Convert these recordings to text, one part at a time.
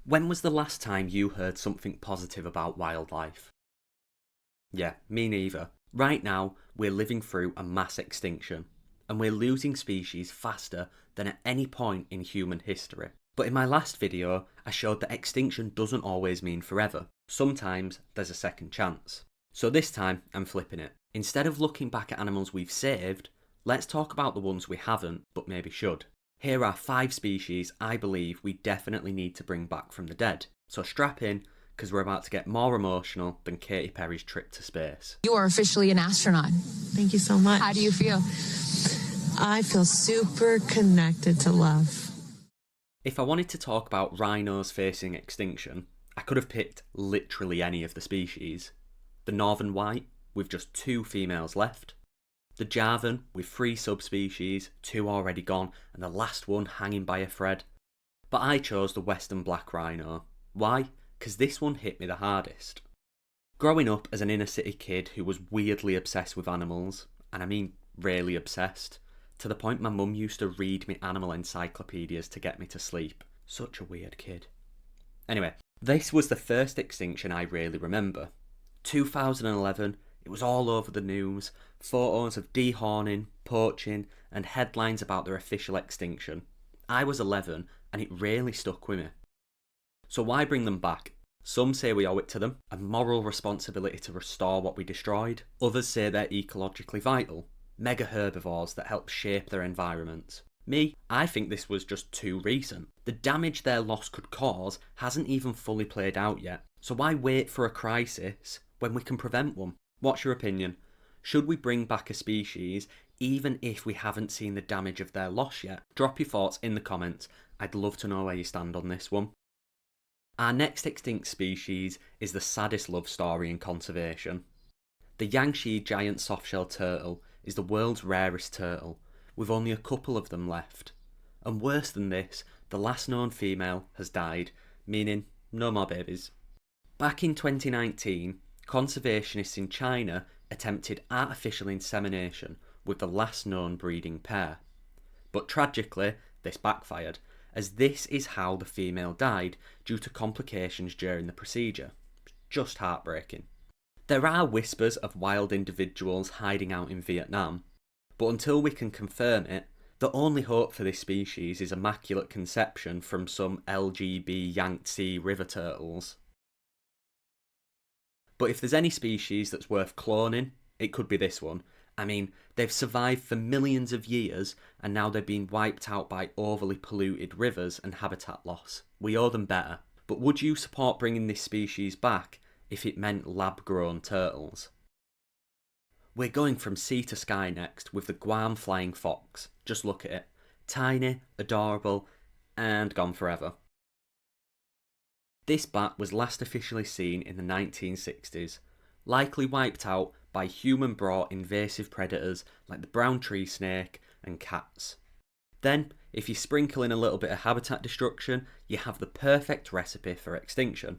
When was the last time you heard something positive about wildlife? Yeah, me neither. Right now, we're living through a mass extinction, and we're losing species faster than at any point in human history. But in my last video, I showed that extinction doesn't always mean forever. Sometimes there's a second chance. So this time, I'm flipping it. Instead of looking back at animals we've saved, let's talk about the ones we haven't, but maybe should. Here are 5 species I believe we definitely need to bring back from the dead. So strap in, because we're about to get more emotional than Katy Perry's trip to space. You are officially an astronaut. Thank you so much. How do you feel? I feel super connected to love. If I wanted to talk about rhinos facing extinction, I could have picked literally any of the species. The northern white, with just 2 females left. The Javan, with 3 subspecies, 2 already gone, and the last one hanging by a thread. But I chose the western black rhino. Why? Because this one hit me the hardest. Growing up as an inner city kid who was weirdly obsessed with animals, and I mean really obsessed, to the point my mum used to read me animal encyclopedias to get me to sleep. Such a weird kid. Anyway, this was the first extinction I really remember. 2011, it was all over the news, photos of dehorning, poaching, and headlines about their official extinction. I was 11 and it really stuck with me. So why bring them back? Some say we owe it to them, a moral responsibility to restore what we destroyed. Others say they're ecologically vital, mega herbivores that help shape their environments. Me, I think this was just too recent. The damage their loss could cause hasn't even fully played out yet. So why wait for a crisis when we can prevent one? What's your opinion? Should we bring back a species even if we haven't seen the damage of their loss yet? Drop your thoughts in the comments. I'd love to know where you stand on this one. Our next extinct species is the saddest love story in conservation. The Yangze giant softshell turtle is the world's rarest turtle, with only a couple of them left. And worse than this, the last known female has died, meaning no more babies. Back in 2019, conservationists in China attempted artificial insemination with the last known breeding pair. But tragically, this backfired, as this is how the female died due to complications during the procedure. Just heartbreaking. There are whispers of wild individuals hiding out in Vietnam, but until we can confirm it, the only hope for this species is immaculate conception from some LGB Yangtze river turtles. But if there's any species that's worth cloning, it could be this one. I mean, they've survived for millions of years and now they're being wiped out by overly polluted rivers and habitat loss. We owe them better. But would you support bringing this species back if it meant lab-grown turtles? We're going from sea to sky next with the Guam flying fox. Just look at it. Tiny, adorable, and gone forever. This bat was last officially seen in the 1960s, likely wiped out by human-brought invasive predators like the brown tree snake and cats. Then, if you sprinkle in a little bit of habitat destruction, you have the perfect recipe for extinction.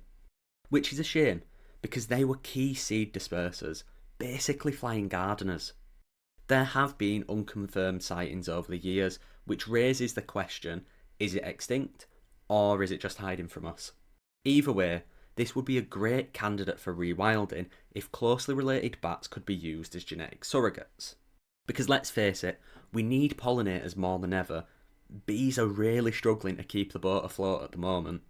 Which is a shame, because they were key seed dispersers, basically flying gardeners. There have been unconfirmed sightings over the years, which raises the question, is it extinct, or is it just hiding from us? Either way, this would be a great candidate for rewilding if closely related bats could be used as genetic surrogates. Because let's face it, we need pollinators more than ever. Bees are really struggling to keep the boat afloat at the moment.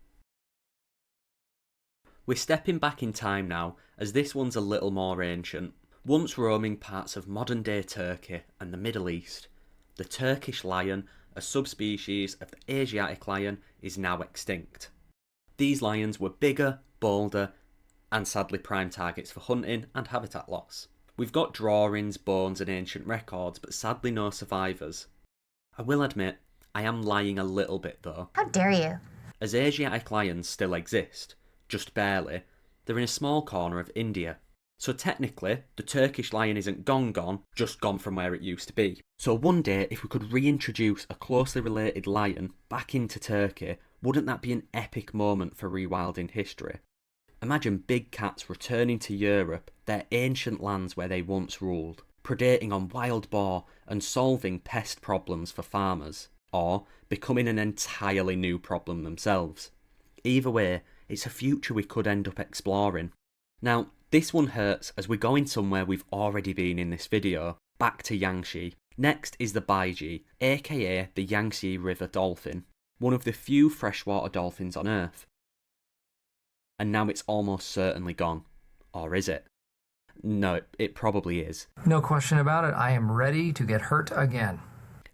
We're stepping back in time now, as this one's a little more ancient. Once roaming parts of modern-day Turkey and the Middle East, the Turkish lion, a subspecies of the Asiatic lion, is now extinct. These lions were bigger, bolder, and sadly prime targets for hunting and habitat loss. We've got drawings, bones and ancient records, but sadly no survivors. I will admit, I am lying a little bit though. How dare you? As Asiatic lions still exist, just barely, they're in a small corner of India. So technically, the Turkish lion isn't gone, just gone from where it used to be. So one day, if we could reintroduce a closely related lion back into Turkey, wouldn't that be an epic moment for rewilding history? Imagine big cats returning to Europe, their ancient lands where they once ruled, predating on wild boar and solving pest problems for farmers, or becoming an entirely new problem themselves. Either way, it's a future we could end up exploring. Now, this one hurts as we're going somewhere we've already been in this video, back to Yangze. Next is the Baiji, aka the Yangtze River dolphin, one of the few freshwater dolphins on Earth. And now it's almost certainly gone. Or is it? No, it probably is. No question about it, I am ready to get hurt again.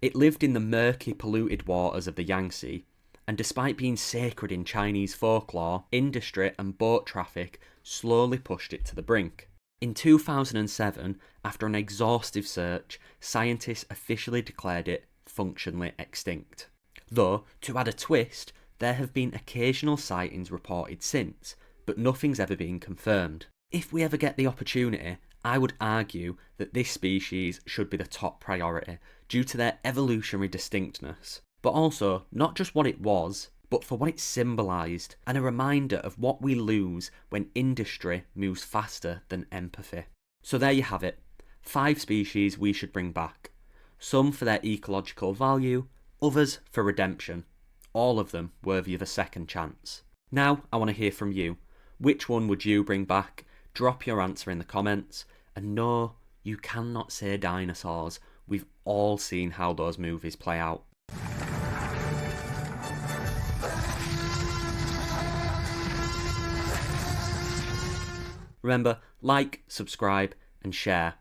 It lived in the murky, polluted waters of the Yangtze, and despite being sacred in Chinese folklore, industry and boat traffic slowly pushed it to the brink. In 2007, after an exhaustive search, scientists officially declared it functionally extinct. Though, to add a twist, there have been occasional sightings reported since, but nothing's ever been confirmed. If we ever get the opportunity, I would argue that this species should be the top priority due to their evolutionary distinctness, but also not just what it was, but for what it symbolised, and a reminder of what we lose when industry moves faster than empathy. So there you have it, 5 species we should bring back. Some for their ecological value, others for redemption. All of them worthy of a second chance. Now I want to hear from you. Which one would you bring back? Drop your answer in the comments. And no, you cannot say dinosaurs. We've all seen how those movies play out. Remember, like, subscribe and share.